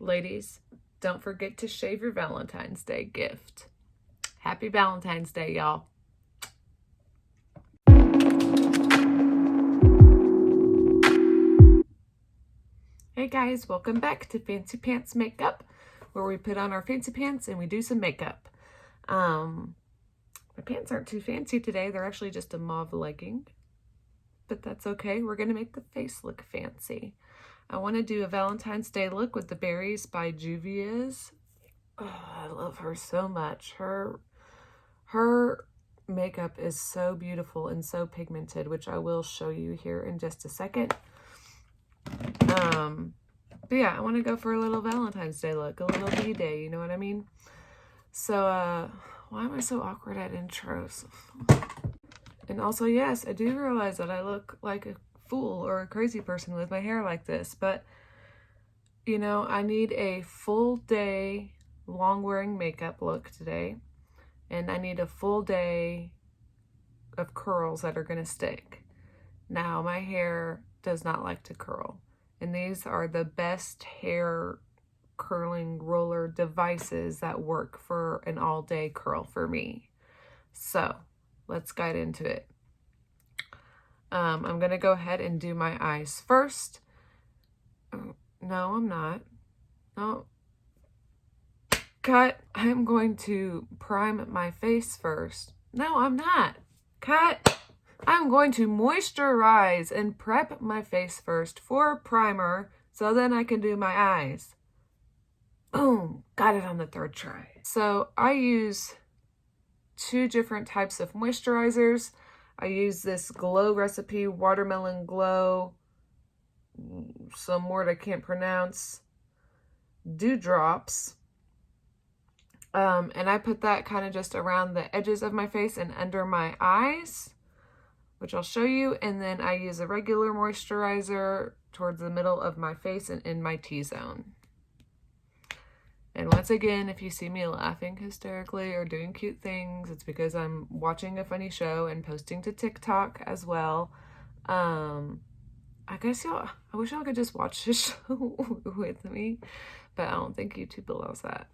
Ladies, don't forget to shave your Valentine's Day gift. Happy Valentine's Day, y'all. Hey guys, welcome back to Fancy Pants Makeup, where we put on our fancy pants and we do some makeup. My pants aren't too fancy today. They're actually just a mauve legging, but that's okay. We're gonna make the face look fancy. I want to do a Valentine's Day look with the Berries by Juvia's. Oh, I love her so much. Her makeup is so beautiful and so pigmented, which I will show you here in just a second. But yeah, I want to go for a little Valentine's Day look, a little B-Day, you know what I mean? So, why am I so awkward at intros? And also, yes, I do realize that I look like a fool or a crazy person with my hair like this, but, you know, I need a full day long wearing makeup look today, and I need a full day of curls that are going to stick. Now, my hair does not like to curl, and these are the best hair curling roller devices that work for an all-day curl for me. So let's get into it. I'm gonna go ahead and do my eyes first. No, I'm not. No. Cut. I'm going to prime my face first. No, I'm not. Cut. I'm going to moisturize and prep my face first for primer so then I can do my eyes. Boom, got it on the third try. So I use two different types of moisturizers. I use this Glow Recipe Watermelon Glow, some word I can't pronounce, Dewdrops. And I put that kind of just around the edges of my face and under my eyes, which I'll show you. And then I use a regular moisturizer towards the middle of my face and in my T-zone. And once again, if you see me laughing hysterically or doing cute things, it's because I'm watching a funny show and posting to TikTok as well. I guess I wish y'all could just watch this show with me, but I don't think YouTube allows that.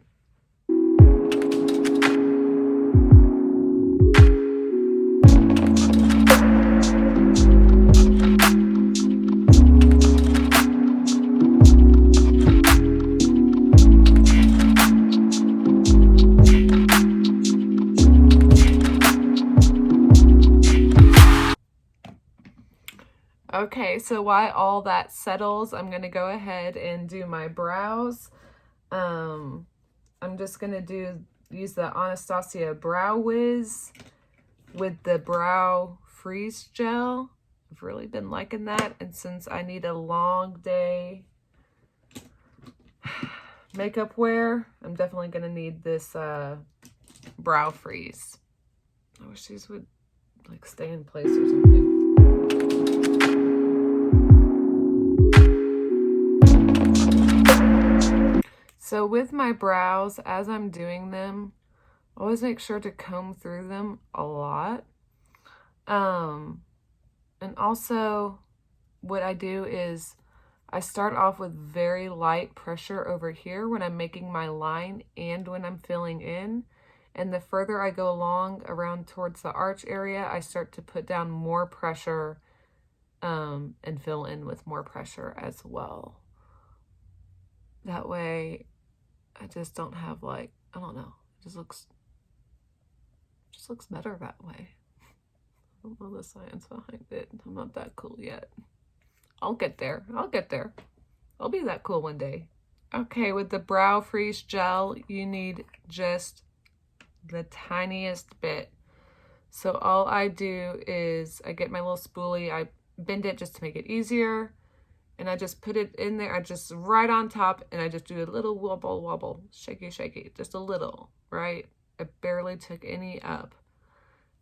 Okay, so while all that settles, I'm going to go ahead and do my brows. I'm just going to use the Anastasia Brow Wiz with the Brow Freeze Gel. I've really been liking that, and since I need a long day makeup wear, I'm definitely going to need this Brow Freeze. I wish these would like stay in place or something. So with my brows, as I'm doing them, always make sure to comb through them a lot. And also what I do is I start off with very light pressure over here when I'm making my line and when I'm filling in. And the further I go along around towards the arch area, I start to put down more pressure and fill in with more pressure as well. That way I just don't have like, I don't know, it just looks better that way. I don't know the science behind it. I'm not that cool yet. I'll get there. I'll be that cool one day. Okay, with the Brow Freeze Gel, you need just the tiniest bit. So all I do is I get my little spoolie, I bend it just to make it easier, and I just put it in there. I just right on top, and I just do a little wobble, shaky, just a little, right? I barely took any up.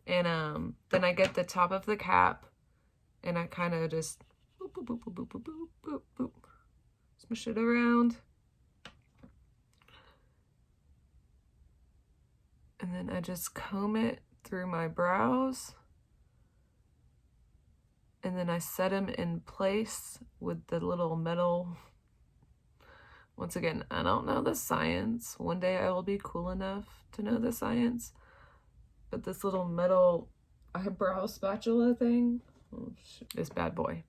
And then I get the top of the cap, and I kind of just boop, boop, boop, boop, boop, boop, boop, boop, smush it around. And then I just comb it through my brows. And then I set them in place with the little metal Once again, I don't know the science. One day I will be cool enough to know the science. But this little metal eyebrow spatula thing, this bad boy.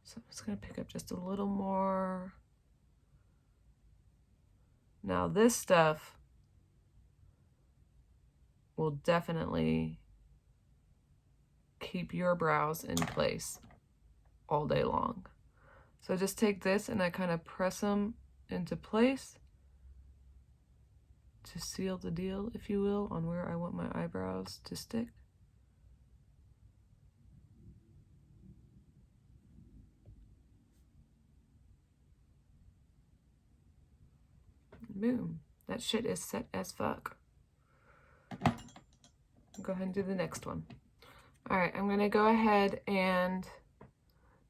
So I'm just going to pick up just a little more. Now this stuff will definitely keep your brows in place all day long. So just take this and I kind of press them into place to seal the deal, if you will, on where I want my eyebrows to stick. Boom. That shit is set as fuck. Go ahead and do the next one. All right, I'm gonna go ahead and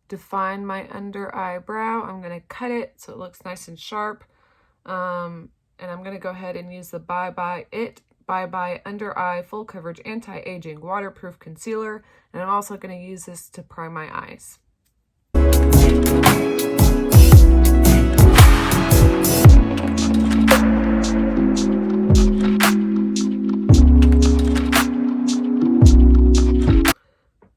define my under eyebrow. I'm gonna cut it so it looks nice and sharp. And I'm gonna go ahead and use the Bye Bye Under Eye Full Coverage Anti-Aging Waterproof Concealer. And I'm also gonna use this to prime my eyes.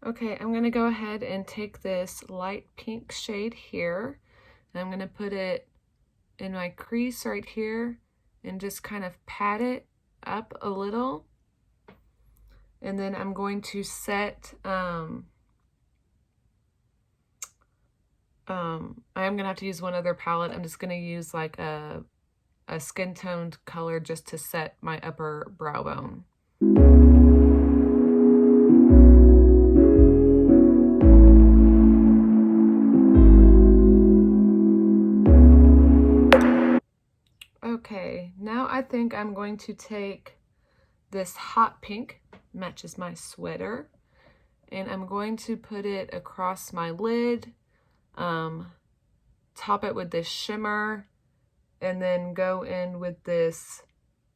Okay, I'm going to go ahead and take this light pink shade here, and I'm going to put it in my crease right here and just kind of pat it up a little. And then I'm going to set, I am going to have to use one other palette. I'm just going to use like a skin toned color just to set my upper brow bone. Okay, now I think I'm going to take this hot pink, matches my sweater, and I'm going to put it across my lid, top it with this shimmer, and then go in with this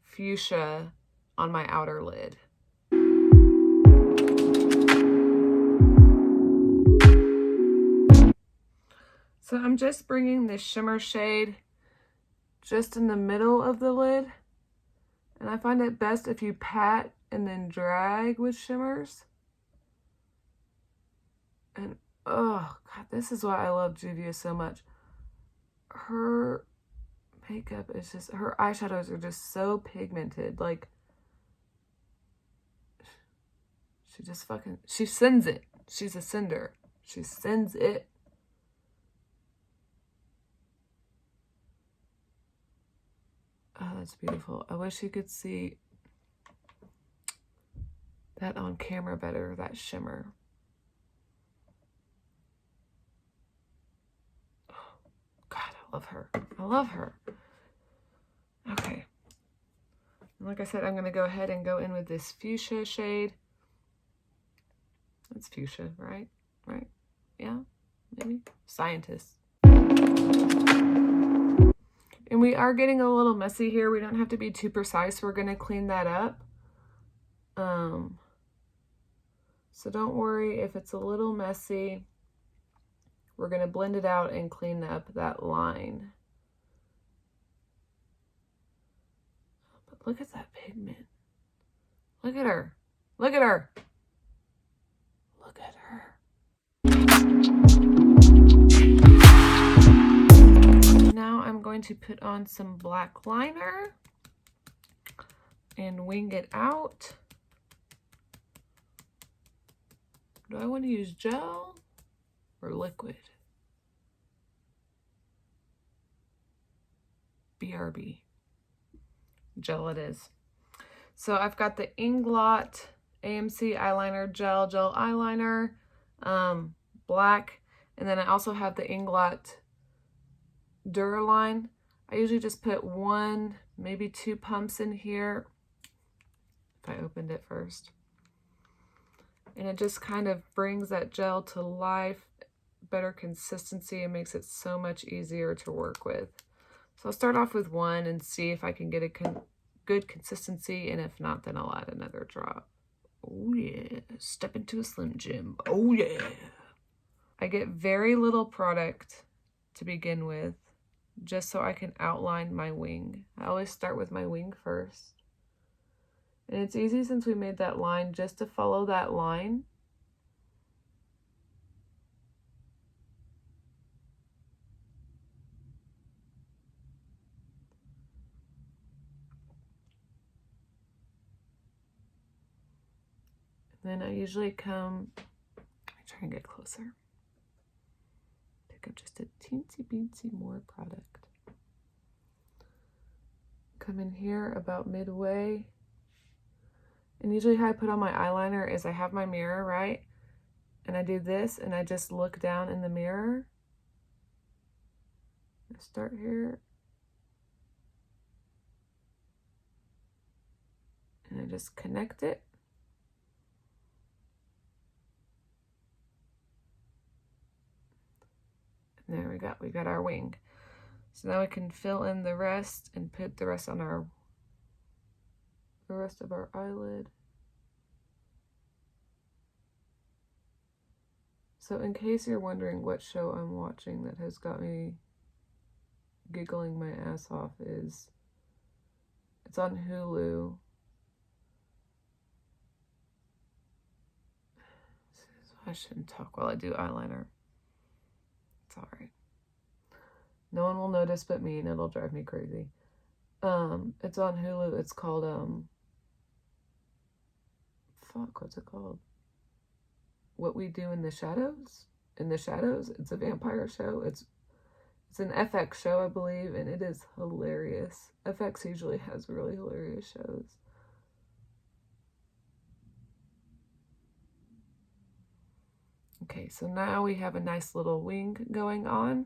fuchsia on my outer lid. So I'm just bringing this shimmer shade just in the middle of the lid, and I find it best if you pat and then drag with shimmers. And oh god, this is why I love Juvia so much. Her makeup is just, her eyeshadows are just so pigmented. Like, she just fucking, she sends it. She's a sender. She sends it. Oh, that's beautiful. I wish you could see that on camera better, that shimmer. Oh, God, I love her. I love her. Okay. And like I said, I'm going to go ahead and go in with this fuchsia shade. That's fuchsia, right? Right? Yeah? Maybe? Scientist. And we are getting a little messy here. We don't have to be too precise. We're going to clean that up. So don't worry if it's a little messy. We're going to blend it out and clean up that line. But look at that pigment. Look at her. Look at her. Look at her. Now I'm going to put on some black liner and wing it out. Do I want to use gel or liquid? BRB. Gel it is. So I've got the Inglot AMC eyeliner gel eyeliner, black, and then I also have the Inglot Duraline. I usually just put one, maybe two pumps in here if I opened it first. And it just kind of brings that gel to life, better consistency, and makes it so much easier to work with. So I'll start off with one and see if I can get a good consistency, and if not, then I'll add another drop. Oh yeah, step into a Slim Jim. Oh yeah. I get very little product to begin with, just so I can outline my wing. I always start with my wing first. And it's easy since we made that line just to follow that line. And then I usually come, let me try and get closer. Pick up just a teensy beensy more product. Come in here about midway. And usually how I put on my eyeliner is I have my mirror, right? And I do this and I just look down in the mirror. I start here. And I just connect it. And there we got our wing. So now we can fill in the rest and put the rest on the rest of our eyelid. So in case you're wondering what show I'm watching that has got me giggling my ass off, it's on Hulu. I shouldn't talk while I do eyeliner. It's all right. No one will notice but me, and it'll drive me crazy. It's on Hulu. It's called what's it called? What We Do in the Shadows. In the Shadows. It's a vampire show. It's an FX show, I believe, and it is hilarious. FX usually has really hilarious shows. Okay, so now we have a nice little wing going on.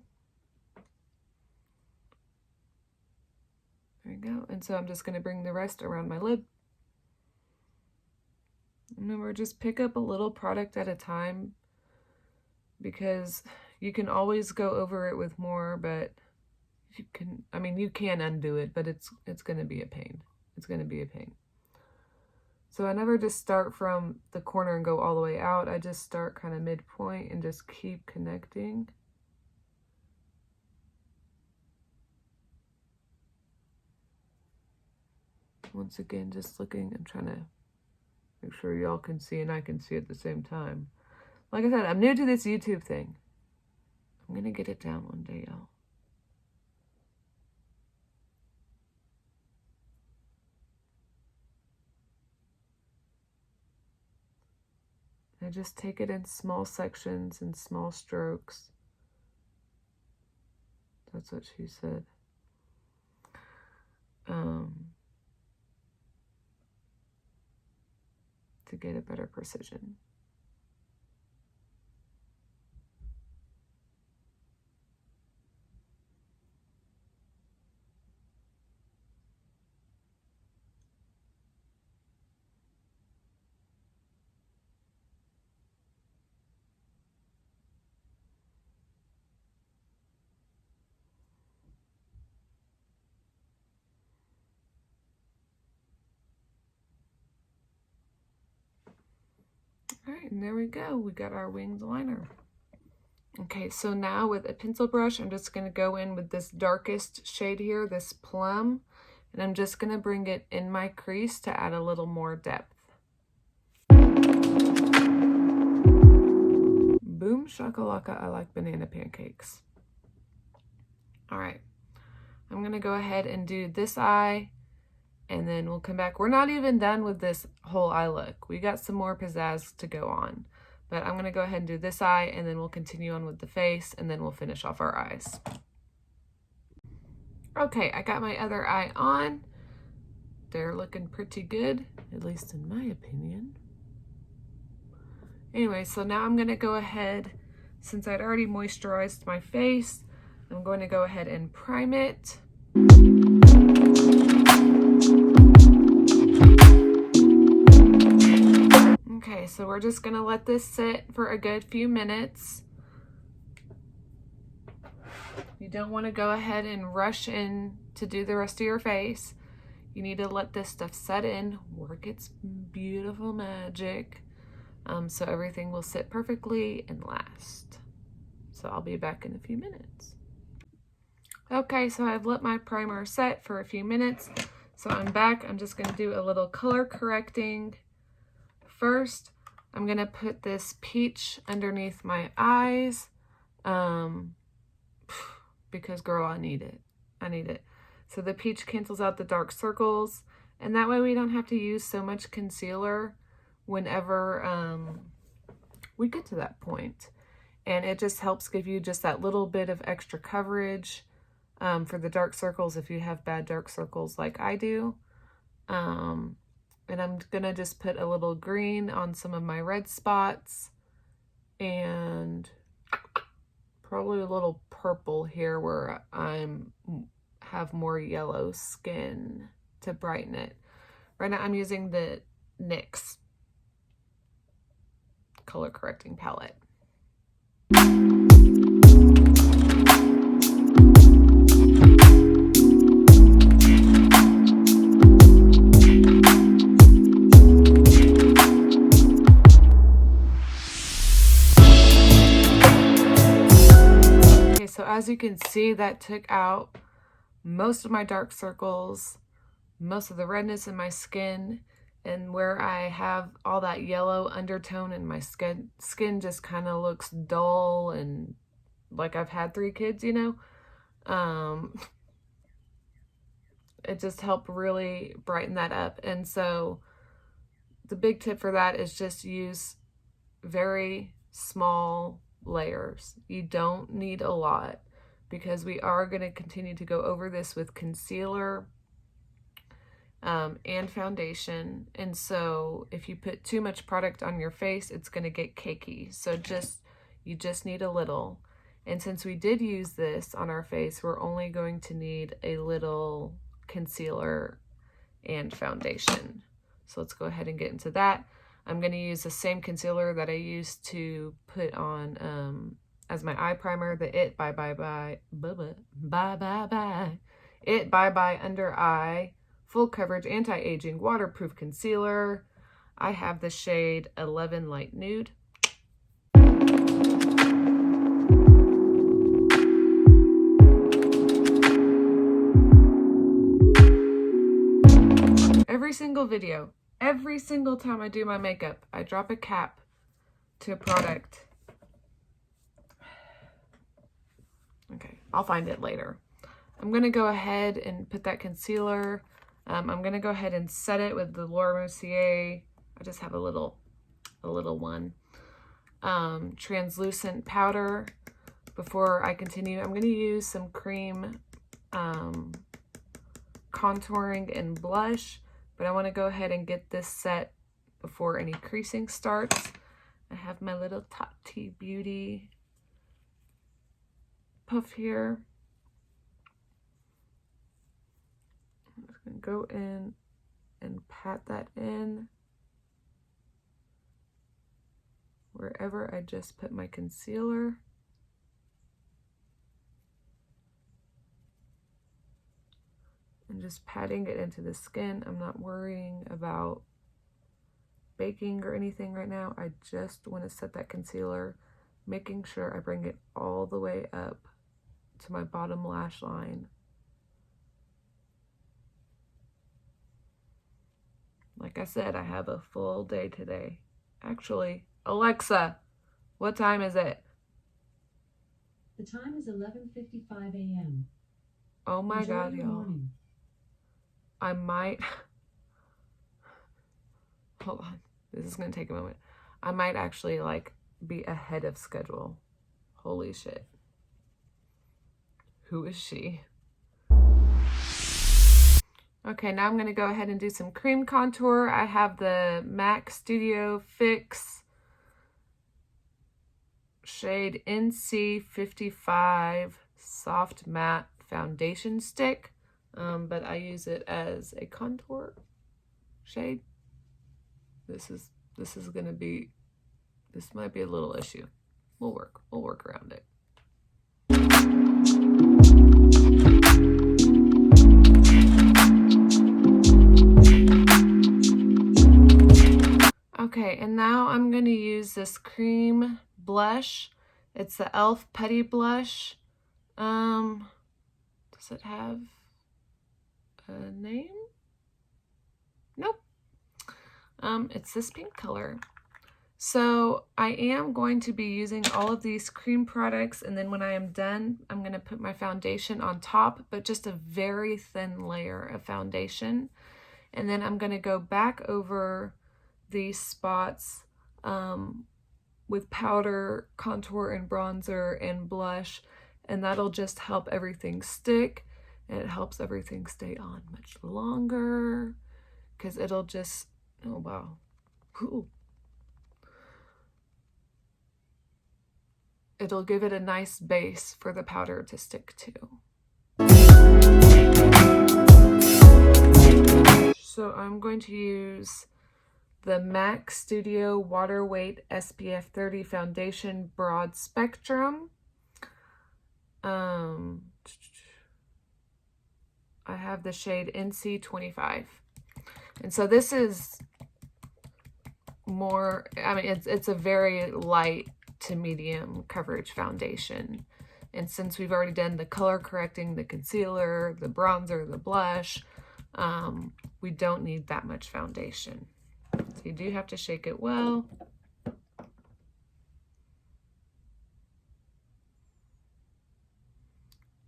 There we go. And so I'm just going to bring the rest around my lid. Remember, just pick up a little product at a time, because you can always go over it with more, but you can undo it, but it's going to be a pain. It's going to be a pain. So I never just start from the corner and go all the way out. I just start kind of midpoint and just keep connecting. Once again, just looking, I'm trying to make sure y'all can see and I can see at the same time. Like I said, I'm new to this YouTube thing. I'm going to get it down one day, y'all. I just take it in small sections and small strokes. That's what she said. To get a better precision. All right, and there we go. We got our winged liner. Okay, so now with a pencil brush, I'm just going to go in with this darkest shade here, this plum, and I'm just going to bring it in my crease to add a little more depth. Boom shakalaka, I like banana pancakes. All right, I'm going to go ahead and do this eye, and then we'll come back. We're not even done with this whole eye look. We got some more pizzazz to go on. But I'm going to go ahead and do this eye, and then we'll continue on with the face, and then we'll finish off our eyes. Okay, I got my other eye on. They're looking pretty good, at least in my opinion. Anyway, so now I'm going to go ahead, since I'd already moisturized my face, I'm going to go ahead and prime it. Okay, so we're just going to let this sit for a good few minutes. You don't want to go ahead and rush in to do the rest of your face. You need to let this stuff set in, work its beautiful magic, so everything will sit perfectly and last. So I'll be back in a few minutes. Okay, so I've let my primer set for a few minutes. So I'm back. I'm just going to do a little color correcting. First, I'm going to put this peach underneath my eyes. Because girl, I need it. I need it. So the peach cancels out the dark circles, and that way we don't have to use so much concealer whenever we get to that point. And it just helps give you just that little bit of extra coverage for the dark circles if you have bad dark circles like I do. And I'm gonna just put a little green on some of my red spots and probably a little purple here where I'm have more yellow skin to brighten it. Right now I'm using the NYX color correcting palette. So as you can see, that took out most of my dark circles, most of the redness in my skin, and where I have all that yellow undertone in my skin just kind of looks dull and like I've had 3 kids, you know. It just helped really brighten that up. And so the big tip for that is just use very small layers. You don't need a lot because we are going to continue to go over this with concealer and foundation. And so if you put too much product on your face, it's going to get cakey. So you just need a little. And since we did use this on our face, we're only going to need a little concealer and foundation. So let's go ahead and get into that. I'm going to use the same concealer that I used to put on as my eye primer, the It Bye Bye Under Eye Full Coverage Anti-Aging Waterproof Concealer. I have the shade 11 Light Nude. Every single video, every single time I do my makeup, I drop a cap to a product. Okay, I'll find it later. I'm going to go ahead and put that concealer. I'm going to go ahead and set it with the Laura Mercier. I just have a little one. Translucent powder. Before I continue, I'm going to use some cream contouring and blush. But I want to go ahead and get this set before any creasing starts. I have my little Tati Beauty puff here. I'm just going to go in and pat that in wherever I just put my concealer. And just patting it into the skin. I'm not worrying about baking or anything right now. I just want to set that concealer, making sure I bring it all the way up to my bottom lash line. Like I said, I have a full day today. Actually, Alexa, what time is it? The time is 11:55 a.m. Oh my God, y'all. I might, hold on, this is going to take a moment. I might actually like be ahead of schedule. Holy shit. Who is she? Okay, now I'm going to go ahead and do some cream contour. I have the MAC Studio Fix shade NC55 Soft Matte Foundation Stick. But I use it as a contour shade. This might be a little issue. We'll work around it. Okay, and now I'm going to use this cream blush. It's the e.l.f. Putty Blush. Does it have a name? Nope. It's this pink color. So I am going to be using all of these cream products, and then when I am done, I'm going to put my foundation on top, but just a very thin layer of foundation. And then I'm going to go back over these spots with powder, contour, and bronzer, and blush, and that'll just help everything stick, and it helps everything stay on much longer, because it'll just, oh wow. Ooh. It'll give it a nice base for the powder to stick to. So I'm going to use the MAC Studio Water Weight SPF 30 Foundation Broad Spectrum. I have the shade NC25. And so this is more, I mean, it's a very light to medium coverage foundation. And since we've already done the color correcting, the concealer, the bronzer, the blush, we don't need that much foundation. So you do have to shake it well.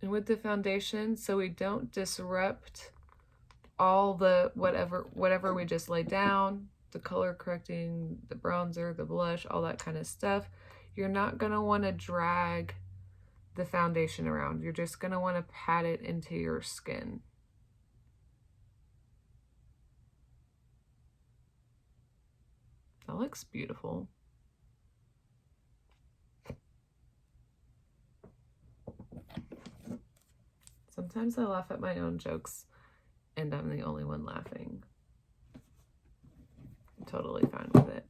And with the foundation, so we don't disrupt all the whatever we just laid down, the color correcting, the bronzer, the blush, all that kind of stuff, you're not going to want to drag the foundation around. You're just going to want to pat it into your skin. That looks beautiful. Sometimes I laugh at my own jokes and I'm the only one laughing. I'm totally fine with it.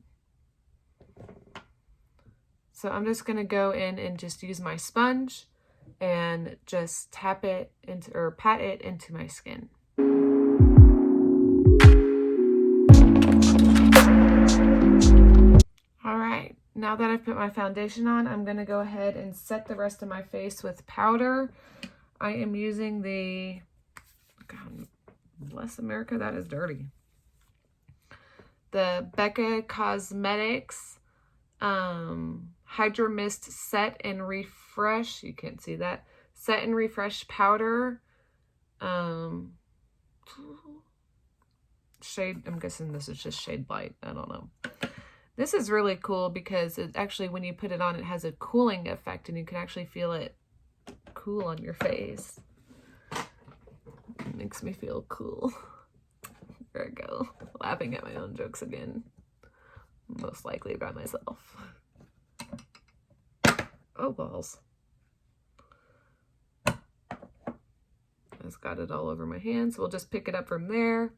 So I'm just going to go in and just use my sponge and just tap it into, or pat it into my skin. All right, now that I've put my foundation on, I'm going to go ahead and set the rest of my face with powder. I am using the, God bless America, that is dirty. The Becca Cosmetics Hydro Mist Set and Refresh. You can't see that. Set and Refresh Powder. Shade, I'm guessing this is just shade light. I don't know. This is really cool because it actually, when you put it on, it has a cooling effect and you can actually feel it cool on your face. It makes me feel cool. There I go. Laughing at my own jokes again. Most likely by myself. Oh, balls. I just got it all over my hands. So we'll just pick it up from there.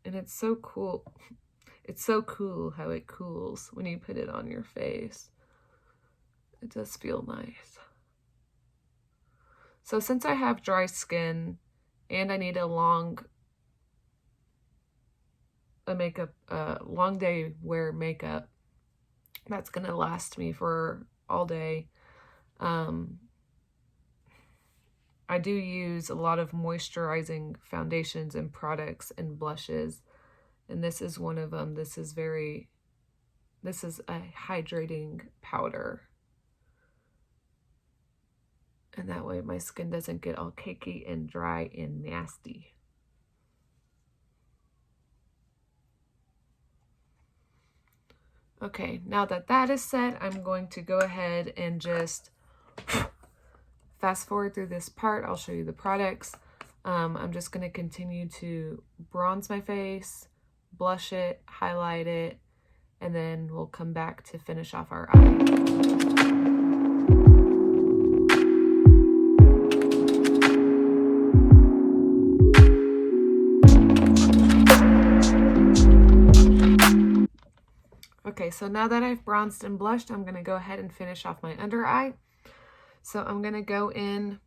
And it's so cool. It's so cool how it cools when you put it on your face. It does feel nice. So since I have dry skin and I need a long day wear makeup that's gonna last me for all day, I do use a lot of moisturizing foundations and products and blushes, and this is one of them. This is a hydrating powder. And that way my skin doesn't get all cakey and dry and nasty. Okay, now that that is set, I'm going to go ahead and just fast forward through this part. I'll show you the products. I'm just going to continue to bronze my face, blush it, highlight it, and then we'll come back to finish off our eye. Okay, so now that I've bronzed and blushed, I'm going to go ahead and finish off my under eye. So I'm going to go in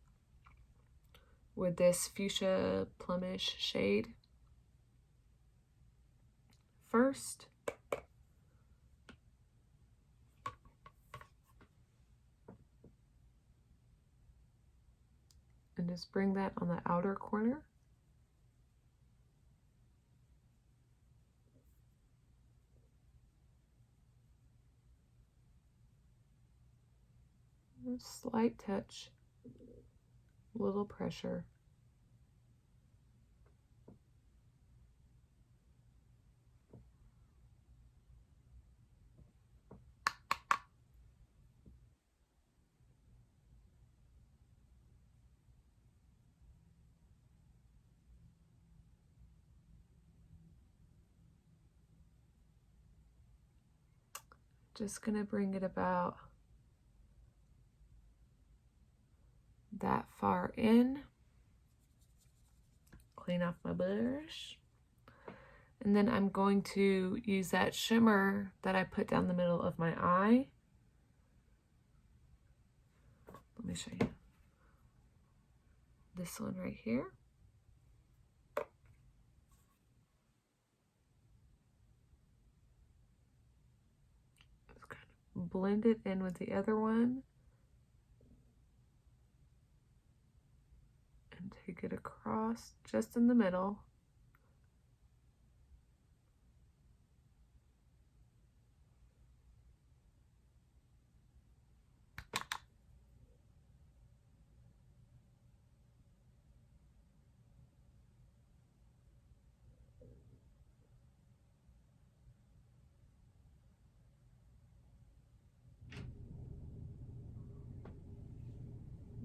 with this fuchsia plumish shade first. and just bring that on the outer corner. A slight touch, little pressure. Just gonna bring it about that far in. Clean off my brush. And then I'm going to use that shimmer that I put down the middle of my eye. Let me show you. This one right here. Just kind of blend it in with the other one. And take it across just in the middle.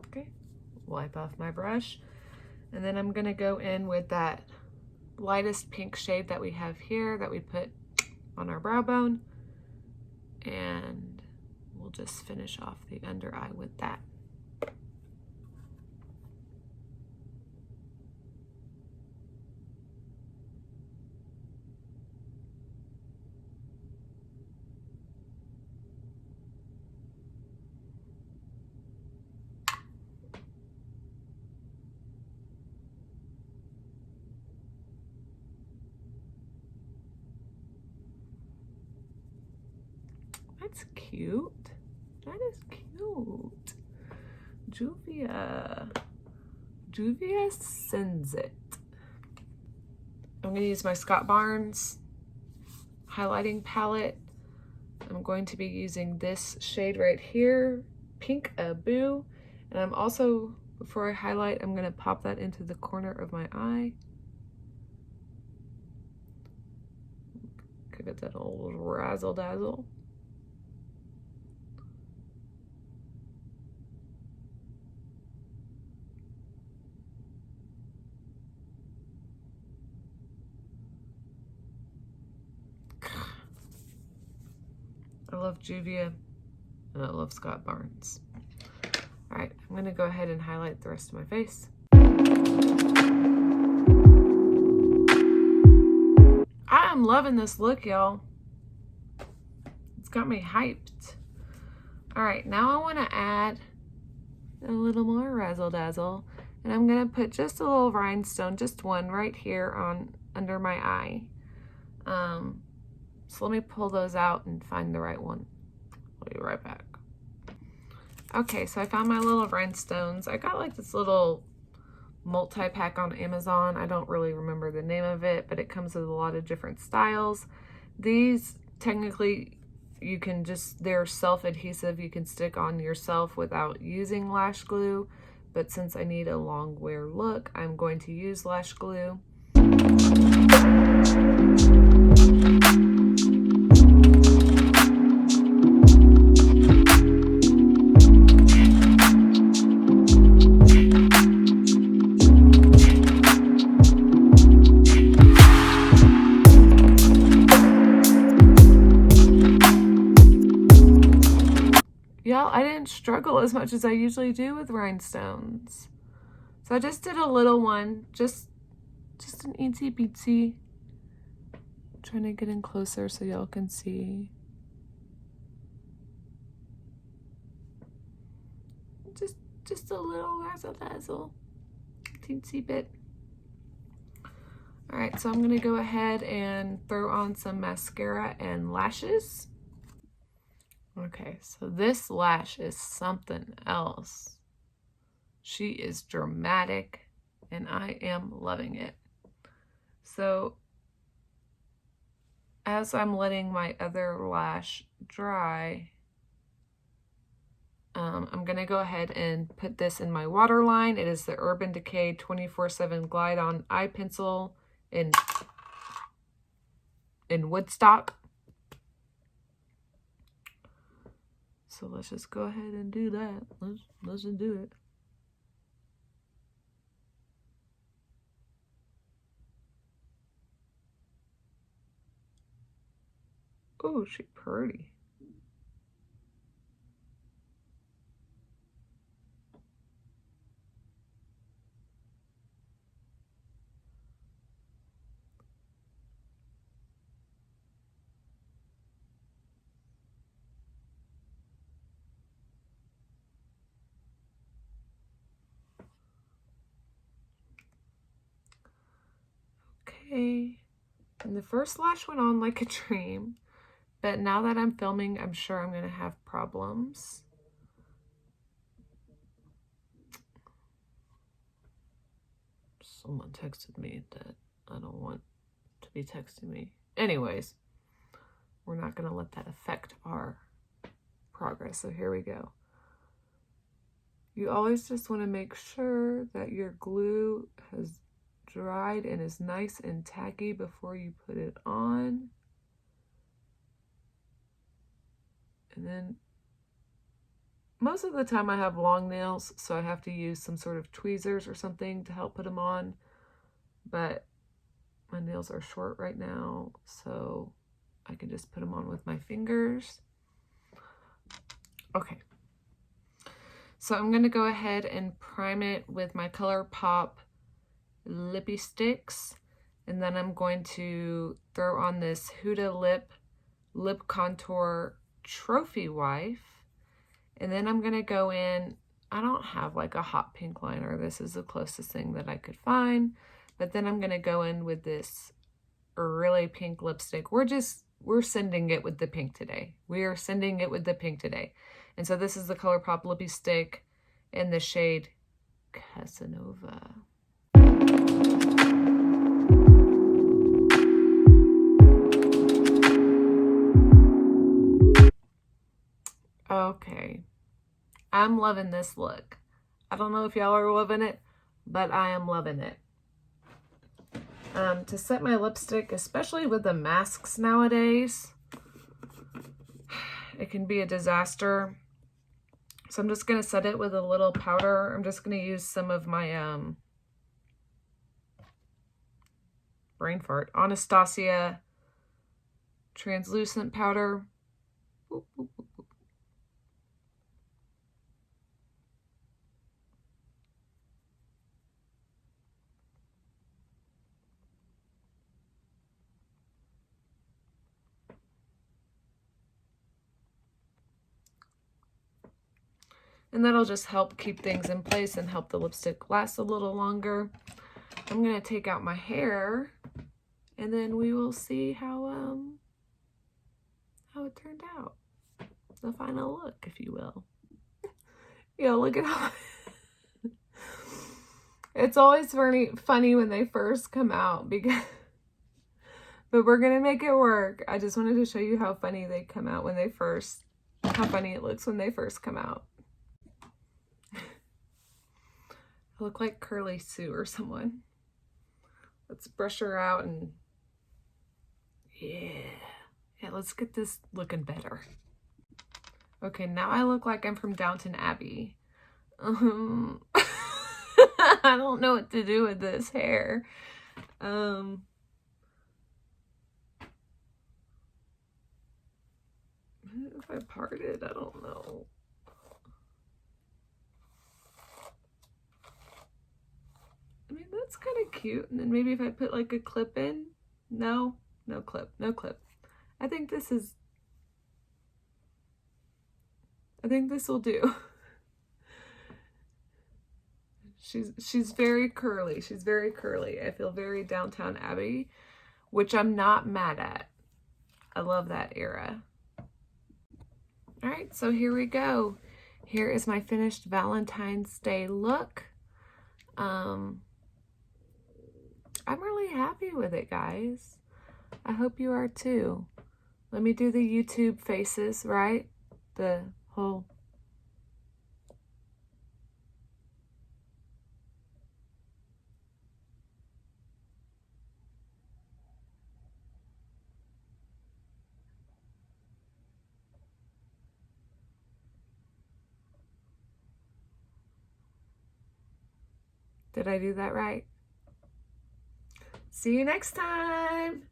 Okay, wipe off my brush. And then I'm gonna go in with that lightest pink shade that we have here that we put on our brow bone. And we'll just finish off the under eye with that. That's cute. That is cute. Juvia sends it. I'm going to use my Scott Barnes highlighting palette. I'm going to be using this shade right here, Pink Boo. And I'm also, before I highlight, I'm going to pop that into the corner of my eye. Give it that old razzle dazzle. I love Juvia and I love Scott Barnes. All right, I'm gonna go ahead and highlight the rest of my face. I'm loving this look, y'all. It's got me hyped. All right, now I wanna add a little more razzle dazzle, and I'm gonna put just a little rhinestone, just one right here on under my eye. So let me pull those out and find the right one. I'll be right back. Okay, so I found my little rhinestones. I got like this little multi-pack on Amazon. I don't really remember the name of it, but it comes with a lot of different styles. These technically you can just, they're self-adhesive. You can stick on yourself without using lash glue, but since I need a long wear look, I'm going to use lash glue. Y'all, I didn't struggle as much as I usually do with rhinestones. So I just did a little one, just an itsy bitsy. I'm trying to get in closer so y'all can see. Just a little razzle dazzle, teensy bit. All right, so I'm gonna go ahead and throw on some mascara and lashes. Okay, so this lash is something else. She is dramatic, and I am loving it. So as I'm letting my other lash dry, I'm going to go ahead and put this in my waterline. It is the Urban Decay 24/7 Glide On Eye Pencil in Woodstock. So let's just go ahead and do that. Let's just do it. Oh, she's pretty. Okay. And the first lash went on like a dream. But now that I'm filming, I'm sure I'm going to have problems. Someone texted me that I don't want to be texting me. Anyways, we're not going to let that affect our progress. So here we go. You always just want to make sure that your glue has dried and is nice and tacky before you put it on. And then most of the time I have long nails, so I have to use some sort of tweezers or something to help put them on. But my nails are short right now, so I can just put them on with my fingers. Okay. So I'm going to go ahead and prime it with my ColourPop lippy sticks. And then I'm going to throw on this Huda Lip Contour Trophy Wife. And then I'm going to go in, I don't have like a hot pink liner. This is the closest thing that I could find. But then I'm going to go in with this really pink lipstick. We're sending it with the pink today. We are sending it with the pink today. And so this is the ColourPop lippy stick in the shade Casanova. Okay, I'm loving this look. I don't know if y'all are loving it, but I am loving it. To set my lipstick, especially with the masks nowadays, it can be a disaster. So I'm just going to set it with a little powder. I'm just going to use some of my brain fart, Anastasia translucent powder. Boop, boop, boop, boop. And that'll just help keep things in place and help the lipstick last a little longer. I'm going to take out my hair, and then we will see how it turned out. The final look, if you will. Yeah, look at how... It's always funny when they first come out, because... But we're going to make it work. I just wanted to show you how funny they come out when they first... How funny it looks when they first come out. I look like Curly Sue or someone. Let's brush her out and... Yeah, let's get this looking better. Okay, now I look like I'm from Downton Abbey. I don't know what to do with this hair. If I part it, I don't know. I mean, that's kind of cute. And then maybe if I put like a clip in. No clip. I think this will do. She's very curly. She's very curly. I feel very Downtown Abbey, which I'm not mad at. I love that era. All right, so here we go. Here is my finished Valentine's Day look. I'm really happy with it, guys. I hope you are too. Let me do the YouTube faces, right? The whole... Did I do that right? See you next time.